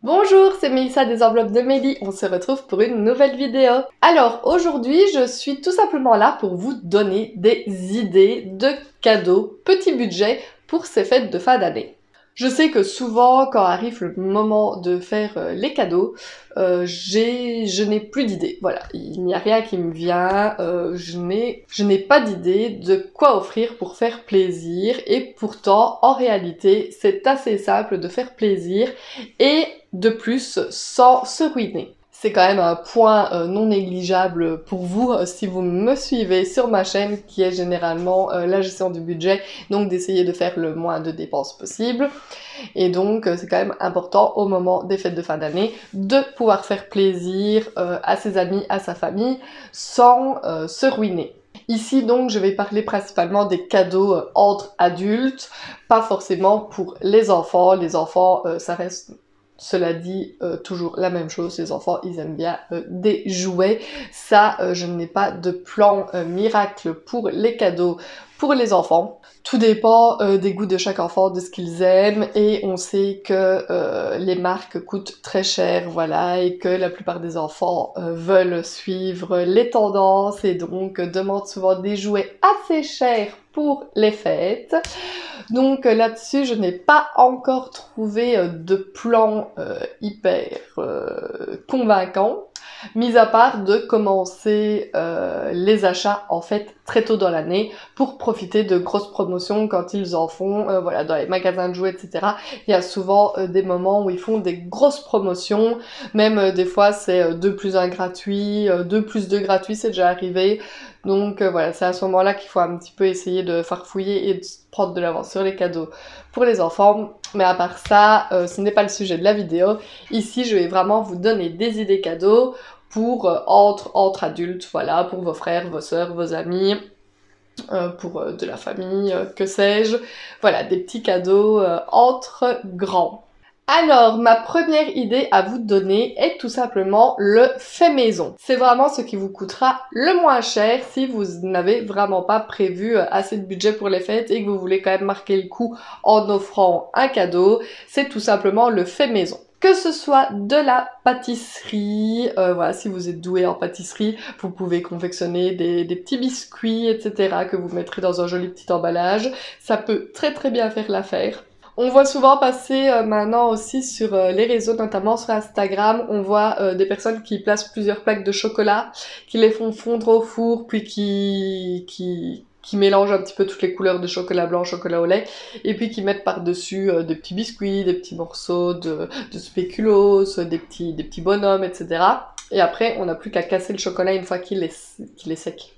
Bonjour, c'est Mélissa des enveloppes de Mélie, on se retrouve pour une nouvelle vidéo. Alors aujourd'hui, je suis tout simplement là pour vous donner des idées de cadeaux petit budget pour ces fêtes de fin d'année. Je sais que souvent, quand arrive le moment de faire les cadeaux, je n'ai plus d'idées. Voilà, il n'y a rien qui me vient, je n'ai pas d'idée de quoi offrir pour faire plaisir. Et pourtant, en réalité, c'est assez simple de faire plaisir et de plus sans se ruiner. C'est quand même un point non négligeable pour vous si vous me suivez sur ma chaîne qui est généralement la gestion du budget, donc d'essayer de faire le moins de dépenses possible. Et donc c'est quand même important au moment des fêtes de fin d'année de pouvoir faire plaisir à ses amis, à sa famille sans se ruiner. Ici donc je vais parler principalement des cadeaux entre adultes, pas forcément pour les enfants. Les enfants ça reste... Cela dit, toujours la même chose, les enfants ils aiment bien des jouets. Ça, je n'ai pas de plan miracle pour les cadeaux pour les enfants. Tout dépend des goûts de chaque enfant, de ce qu'ils aiment, et on sait que les marques coûtent très cher, voilà, et que la plupart des enfants veulent suivre les tendances et donc demandent souvent des jouets assez chers pour les fêtes. Donc là-dessus, je n'ai pas encore trouvé de plan hyper convaincant, mis à part de commencer les achats en fait très tôt dans l'année pour profiter de grosses promotions quand ils en font, voilà, dans les magasins de jouets, etc. Il y a souvent des moments où ils font des grosses promotions, même des fois c'est 2 plus 1 gratuit, 2 plus 2 gratuit, c'est déjà arrivé. Donc voilà, c'est à ce moment-là qu'il faut un petit peu essayer de farfouiller et de prendre de l'avance sur les cadeaux pour les enfants. Mais à part ça, ce n'est pas le sujet de la vidéo. Ici, je vais vraiment vous donner des idées cadeaux pour entre adultes, voilà, pour vos frères, vos sœurs, vos amis, pour de la famille, que sais-je. Voilà, des petits cadeaux entre grands. Alors, ma première idée à vous donner est tout simplement le fait maison. C'est vraiment ce qui vous coûtera le moins cher si vous n'avez vraiment pas prévu assez de budget pour les fêtes et que vous voulez quand même marquer le coup en offrant un cadeau. C'est tout simplement le fait maison. Que ce soit de la pâtisserie, voilà, si vous êtes doué en pâtisserie, vous pouvez confectionner des petits biscuits, etc. que vous mettrez dans un joli petit emballage. Ça peut très très bien faire l'affaire. On voit souvent passer maintenant aussi sur les réseaux, notamment sur Instagram, on voit des personnes qui placent plusieurs plaques de chocolat, qui les font fondre au four, puis qui mélangent un petit peu toutes les couleurs de chocolat blanc, chocolat au lait, et puis qui mettent par-dessus des petits biscuits, des petits morceaux de spéculoos, des petits bonhommes, etc. Et après, on n'a plus qu'à casser le chocolat une fois qu'il est sec.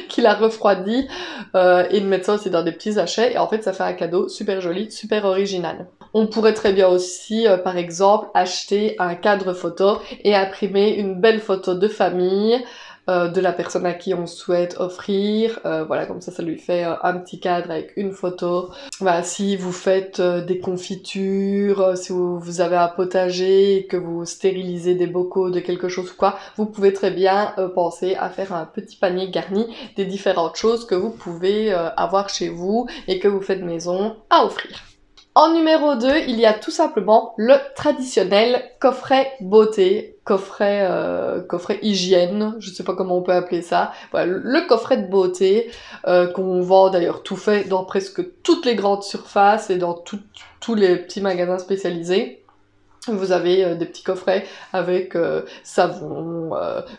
Qu'il a refroidi et de mettre ça aussi dans des petits sachets et en fait ça fait un cadeau super joli, super original. On pourrait très bien aussi par exemple acheter un cadre photo et imprimer une belle photo de famille de la personne à qui on souhaite offrir, voilà, comme ça lui fait un petit cadre avec une photo. Voilà, si vous faites des confitures, si vous avez un potager et que vous stérilisez des bocaux de quelque chose ou quoi, vous pouvez très bien penser à faire un petit panier garni des différentes choses que vous pouvez avoir chez vous et que vous faites maison à offrir. En numéro 2, il y a tout simplement le traditionnel coffret beauté, coffret hygiène, je sais pas comment on peut appeler ça. Voilà, le coffret de beauté qu'on vend d'ailleurs tout fait dans presque toutes les grandes surfaces et dans tous les petits magasins spécialisés. Vous avez des petits coffrets avec savon,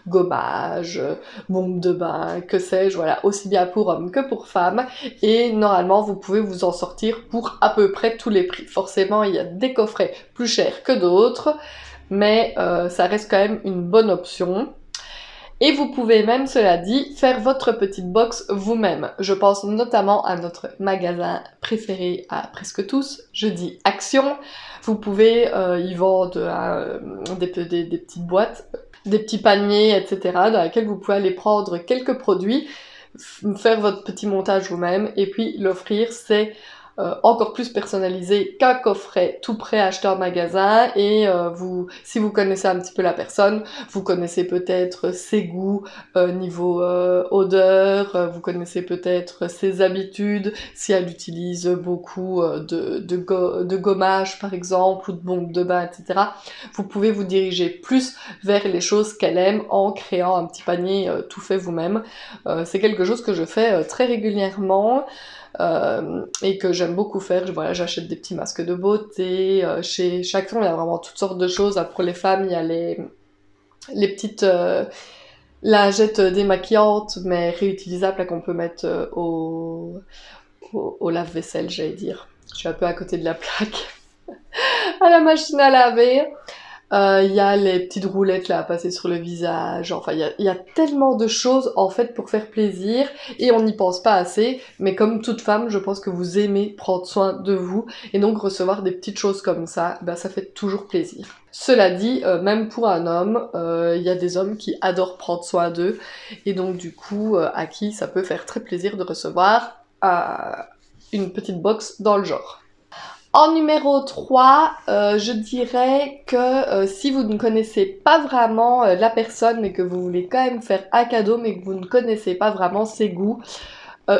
gommage, bombe de bain, que sais-je, voilà, aussi bien pour hommes que pour femmes. Et normalement, vous pouvez vous en sortir pour à peu près tous les prix. Forcément, il y a des coffrets plus chers que d'autres, mais ça reste quand même une bonne option. Et vous pouvez même, cela dit, faire votre petite box vous-même. Je pense notamment à notre magasin préféré à presque tous, je dis Action. Vous pouvez y vendre des petites boîtes, des petits paniers, etc. dans lesquels vous pouvez aller prendre quelques produits, faire votre petit montage vous-même et puis l'offrir. C'est encore plus personnalisé qu'un coffret tout prêt acheté en magasin. Et si vous connaissez un petit peu la personne, vous connaissez peut-être ses goûts niveau odeur, vous connaissez peut-être ses habitudes, si elle utilise beaucoup de gommage par exemple, ou de bombes de bain, etc. Vous pouvez vous diriger plus vers les choses qu'elle aime en créant un petit panier tout fait vous-même. C'est quelque chose que je fais très régulièrement. Et que j'aime beaucoup faire. Voilà, j'achète des petits masques de beauté. Chez Chacun, il y a vraiment toutes sortes de choses. Pour les femmes, il y a les petites lingettes démaquillantes, mais réutilisables, là, qu'on peut mettre au lave-vaisselle, j'allais dire. Je suis un peu à côté de la plaque. À la machine à laver. Il y a les petites roulettes là à passer sur le visage, enfin il y a tellement de choses en fait pour faire plaisir et on n'y pense pas assez, mais comme toute femme je pense que vous aimez prendre soin de vous et donc recevoir des petites choses comme ça, ben, ça fait toujours plaisir. Cela dit, même pour un homme, il y a des hommes qui adorent prendre soin d'eux et donc du coup à qui ça peut faire très plaisir de recevoir une petite box dans le genre. En numéro 3, je dirais que si vous ne connaissez pas vraiment la personne mais que vous voulez quand même faire un cadeau mais que vous ne connaissez pas vraiment ses goûts,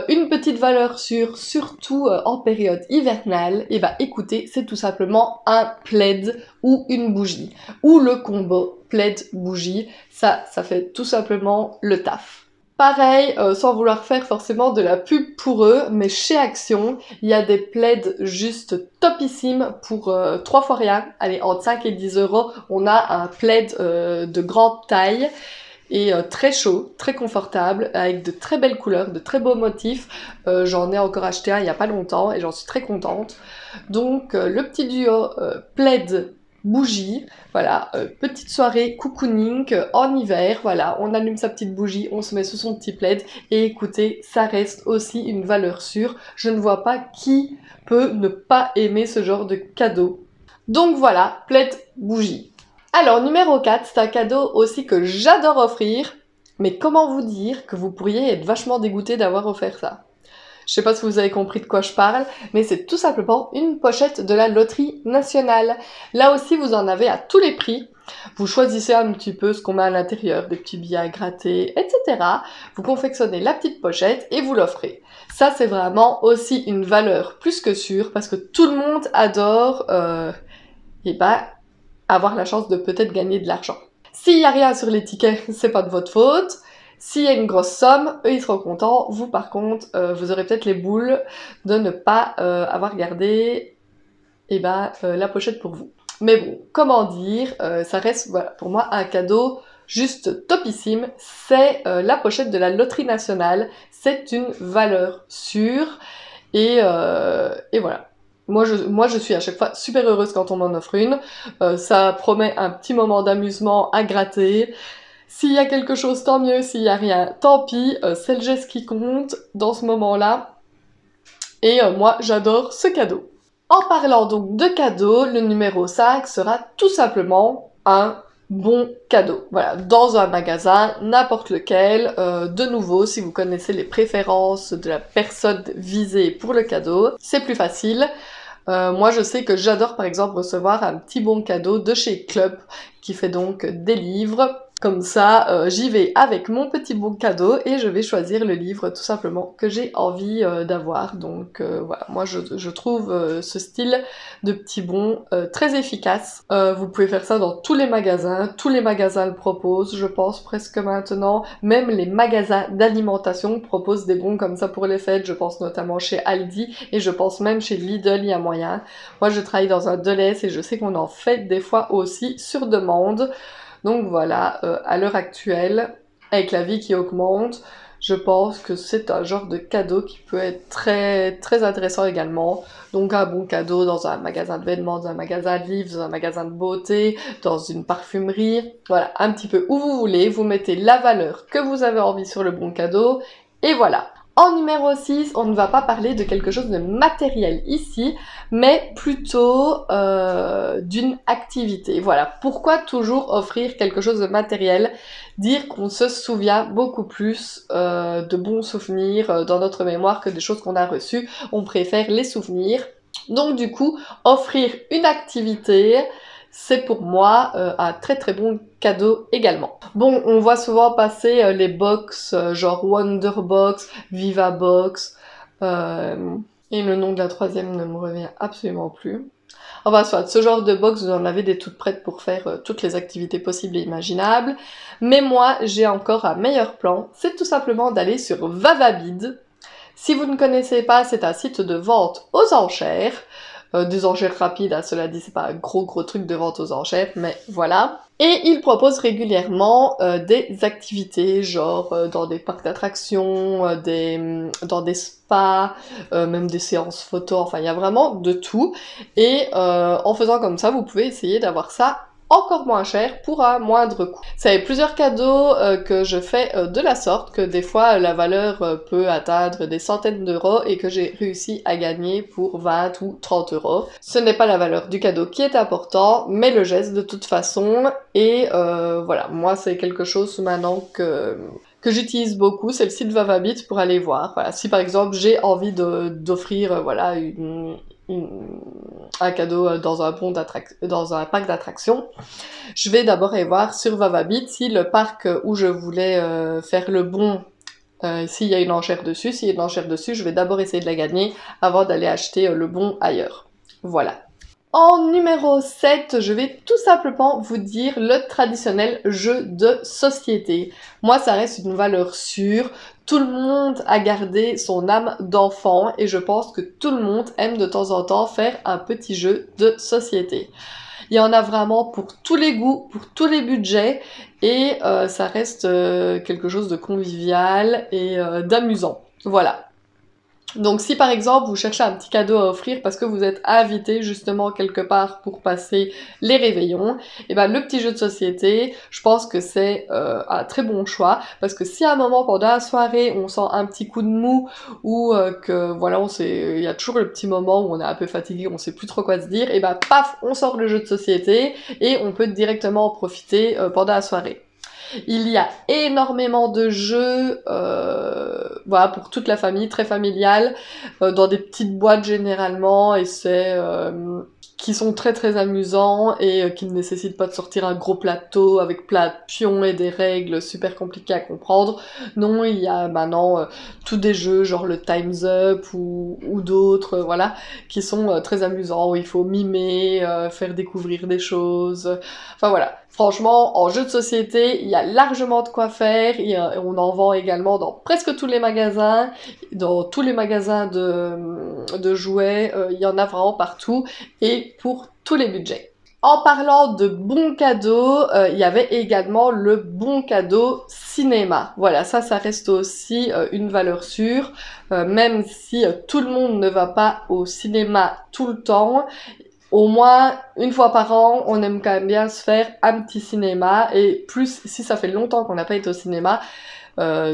une petite valeur sûre, surtout en période hivernale, et bah écoutez, c'est tout simplement un plaid ou une bougie. Ou le combo plaid-bougie, ça fait tout simplement le taf. Pareil, sans vouloir faire forcément de la pub pour eux, mais chez Action, il y a des plaids juste topissimes pour 3 fois rien. Allez, entre 5 et 10 euros, on a un plaid de grande taille et très chaud, très confortable, avec de très belles couleurs, de très beaux motifs. J'en ai encore acheté un il y a pas longtemps et j'en suis très contente. Donc le petit duo plaid bougie, voilà, petite soirée cocooning en hiver, voilà, on allume sa petite bougie, on se met sous son petit plaid et écoutez, ça reste aussi une valeur sûre. Je ne vois pas qui peut ne pas aimer ce genre de cadeau. Donc voilà, plaid bougie. Alors numéro 4, c'est un cadeau aussi que j'adore offrir, mais comment vous dire que vous pourriez être vachement dégoûté d'avoir offert ça? Je sais pas si vous avez compris de quoi je parle, mais c'est tout simplement une pochette de la loterie nationale. Là aussi, vous en avez à tous les prix. Vous choisissez un petit peu ce qu'on met à l'intérieur, des petits billets à gratter, etc. Vous confectionnez la petite pochette et vous l'offrez. Ça, c'est vraiment aussi une valeur plus que sûre, parce que tout le monde adore avoir la chance de peut-être gagner de l'argent. S'il y a rien sur les tickets, c'est pas de votre faute. S'il y a une grosse somme, eux ils seront contents. Vous par contre, vous aurez peut-être les boules de ne pas avoir gardé la pochette pour vous. Mais bon, comment dire, ça reste voilà, pour moi un cadeau juste topissime. C'est la pochette de la loterie nationale. C'est une valeur sûre. Et voilà. Moi je suis à chaque fois super heureuse quand on m'en offre une. Ça promet un petit moment d'amusement à gratter. S'il y a quelque chose, tant mieux. S'il y a rien, tant pis. C'est le geste qui compte dans ce moment-là. Et moi, j'adore ce cadeau. En parlant donc de cadeaux, le numéro 5 sera tout simplement un bon cadeau. Voilà, dans un magasin, n'importe lequel. De nouveau, si vous connaissez les préférences de la personne visée pour le cadeau, c'est plus facile. Moi je sais que j'adore par exemple recevoir un petit bon cadeau de chez Club qui fait donc des livres. Comme ça, j'y vais avec mon petit bon cadeau et je vais choisir le livre tout simplement que j'ai envie d'avoir. Donc voilà, moi je trouve ce style de petit bon très efficace. Vous pouvez faire ça dans tous les magasins le proposent, je pense presque maintenant. Même les magasins d'alimentation proposent des bons comme ça pour les fêtes, je pense notamment chez Aldi et je pense même chez Lidl, il y a moyen. Moi je travaille dans un Delhaize et je sais qu'on en fait des fois aussi sur demande. Donc voilà, à l'heure actuelle, avec la vie qui augmente, je pense que c'est un genre de cadeau qui peut être très très intéressant également. Donc un bon cadeau dans un magasin de vêtements, dans un magasin de livres, dans un magasin de beauté, dans une parfumerie, voilà, un petit peu où vous voulez, vous mettez la valeur que vous avez envie sur le bon cadeau, et voilà. En numéro 6, on ne va pas parler de quelque chose de matériel ici, mais plutôt d'une activité. Voilà, pourquoi toujours offrir quelque chose de matériel? Dire qu'on se souvient beaucoup plus de bons souvenirs dans notre mémoire que des choses qu'on a reçues. On préfère les souvenirs. Donc du coup, offrir une activité, c'est pour moi un très bon cadeau également. Bon, on voit souvent passer les box genre Wonderbox, Vivabox, et le nom de la troisième ne me revient absolument plus. Enfin soit, ce genre de box, vous en avez des toutes prêtes pour faire toutes les activités possibles et imaginables. Mais moi, j'ai encore un meilleur plan, c'est tout simplement d'aller sur Vavabid. Si vous ne connaissez pas, c'est un site de vente aux enchères. Des enchères rapides, hein, cela dit, c'est pas un gros truc de vente aux enchères, mais voilà. Et il propose régulièrement des activités, genre dans des parcs d'attractions, dans des spas, même des séances photo, enfin il y a vraiment de tout. Et en faisant comme ça, vous pouvez essayer d'avoir ça encore moins cher pour un moindre coût. Ça y est, plusieurs cadeaux que je fais de la sorte, que des fois la valeur peut atteindre des centaines d'euros et que j'ai réussi à gagner pour 20 ou 30 euros. Ce n'est pas la valeur du cadeau qui est important, mais le geste de toute façon. Et voilà, moi c'est quelque chose maintenant que j'utilise beaucoup, c'est le site Vavabid pour aller voir. Voilà, si par exemple j'ai envie d'offrir voilà un cadeau dans un parc d'attractions, je vais d'abord aller voir sur Vavabid si le parc où je voulais faire le bon, s'il y a une enchère dessus. S'il y a une enchère dessus, je vais d'abord essayer de la gagner avant d'aller acheter le bon ailleurs. Voilà. En numéro 7, je vais tout simplement vous dire le traditionnel jeu de société. Moi, ça reste une valeur sûre. Tout le monde a gardé son âme d'enfant et je pense que tout le monde aime de temps en temps faire un petit jeu de société. Il y en a vraiment pour tous les goûts, pour tous les budgets et ça reste quelque chose de convivial et d'amusant. Voilà. Donc si par exemple vous cherchez un petit cadeau à offrir parce que vous êtes invité justement quelque part pour passer les réveillons, et ben le petit jeu de société, je pense que c'est un très bon choix parce que si à un moment pendant la soirée on sent un petit coup de mou ou que voilà il y a toujours le petit moment où on est un peu fatigué, on sait plus trop quoi se dire, et ben paf, on sort le jeu de société et on peut directement en profiter pendant la soirée. Il y a énormément de jeux, voilà, pour toute la famille, très familial, dans des petites boîtes généralement, et qui sont très amusants et qui ne nécessitent pas de sortir un gros plateau avec plein de pions et des règles super compliquées à comprendre. Non, il y a maintenant tous des jeux genre le Time's Up ou d'autres, voilà, qui sont très amusants, où il faut mimer, faire découvrir des choses, enfin voilà. Franchement, en jeu de société, il y a largement de quoi faire, on en vend également dans presque tous les magasins, dans tous les magasins de jouets, il y en a vraiment partout, et pour tous les budgets. En parlant de bons cadeaux, il y avait également le bon cadeau cinéma. Voilà, ça reste aussi une valeur sûre, même si tout le monde ne va pas au cinéma tout le temps. Au moins, une fois par an, on aime quand même bien se faire un petit cinéma, et plus si ça fait longtemps qu'on n'a pas été au cinéma,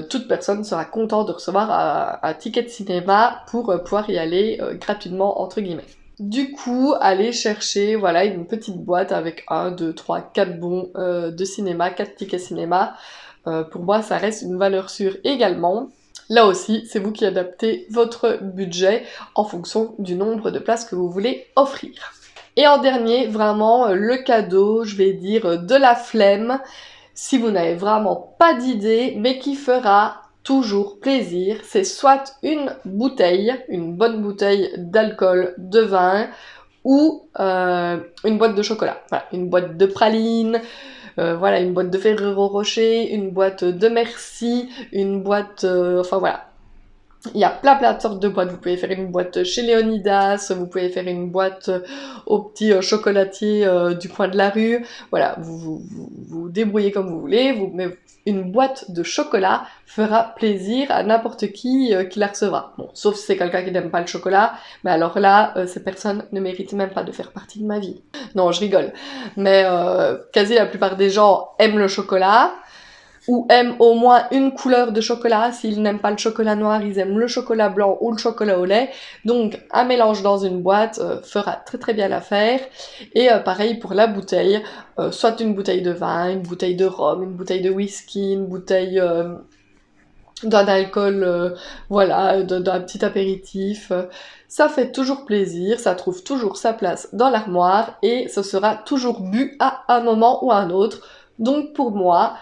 toute personne sera contente de recevoir un ticket de cinéma pour pouvoir y aller gratuitement, entre guillemets. Du coup, allez chercher voilà une petite boîte avec 1, 2, 3, 4 bons de cinéma, 4 tickets cinéma. Pour moi, ça reste une valeur sûre également. Là aussi, c'est vous qui adaptez votre budget en fonction du nombre de places que vous voulez offrir. Et en dernier, vraiment, le cadeau, je vais dire de la flemme, si vous n'avez vraiment pas d'idée, mais qui fera toujours plaisir, c'est soit une bouteille, une bonne bouteille d'alcool, de vin, ou une boîte de chocolat. Voilà, une boîte de pralines, voilà, une boîte de Ferrero Rocher, une boîte de Merci, une boîte, enfin voilà. Il y a plein de sortes de boîtes. Vous pouvez faire une boîte chez Léonidas, vous pouvez faire une boîte au petit chocolatier du coin de la rue. Voilà, vous débrouillez comme vous voulez. Mais une boîte de chocolat fera plaisir à n'importe qui la recevra. Bon, sauf si c'est quelqu'un qui n'aime pas le chocolat, mais alors là, ces personnes ne méritent même pas de faire partie de ma vie. Non, je rigole. Mais quasi la plupart des gens aiment le chocolat. ou aiment au moins une couleur de chocolat. S'ils n'aiment pas le chocolat noir, ils aiment le chocolat blanc ou le chocolat au lait. Donc un mélange dans une boîte fera très très bien l'affaire. Et pareil pour la bouteille, soit une bouteille de vin, une bouteille de rhum, une bouteille de whisky, une bouteille d'un alcool, voilà, d'un petit apéritif. Ça fait toujours plaisir, ça trouve toujours sa place dans l'armoire et ce sera toujours bu à un moment ou à un autre. Donc pour moi,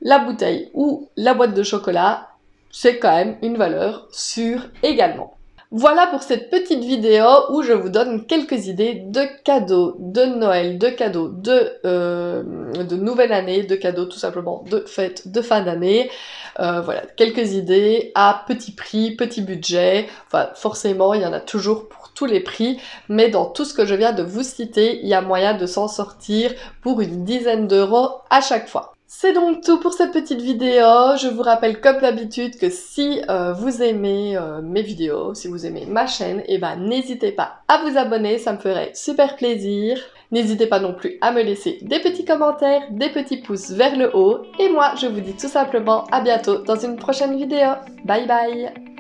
la bouteille ou la boîte de chocolat, c'est quand même une valeur sûre également. Voilà pour cette petite vidéo où je vous donne quelques idées de cadeaux de Noël, de cadeaux de nouvelle année, de cadeaux tout simplement de fêtes de fin d'année. Voilà, quelques idées à petit prix, petit budget. Enfin, forcément, il y en a toujours pour tous les prix, mais dans tout ce que je viens de vous citer, il y a moyen de s'en sortir pour une dizaine d'euros à chaque fois. C'est donc tout pour cette petite vidéo. Je vous rappelle comme d'habitude que si vous aimez mes vidéos, si vous aimez ma chaîne, et ben n'hésitez pas à vous abonner, ça me ferait super plaisir. N'hésitez pas non plus à me laisser des petits commentaires, des petits pouces vers le haut. Et moi, je vous dis tout simplement à bientôt dans une prochaine vidéo. Bye bye!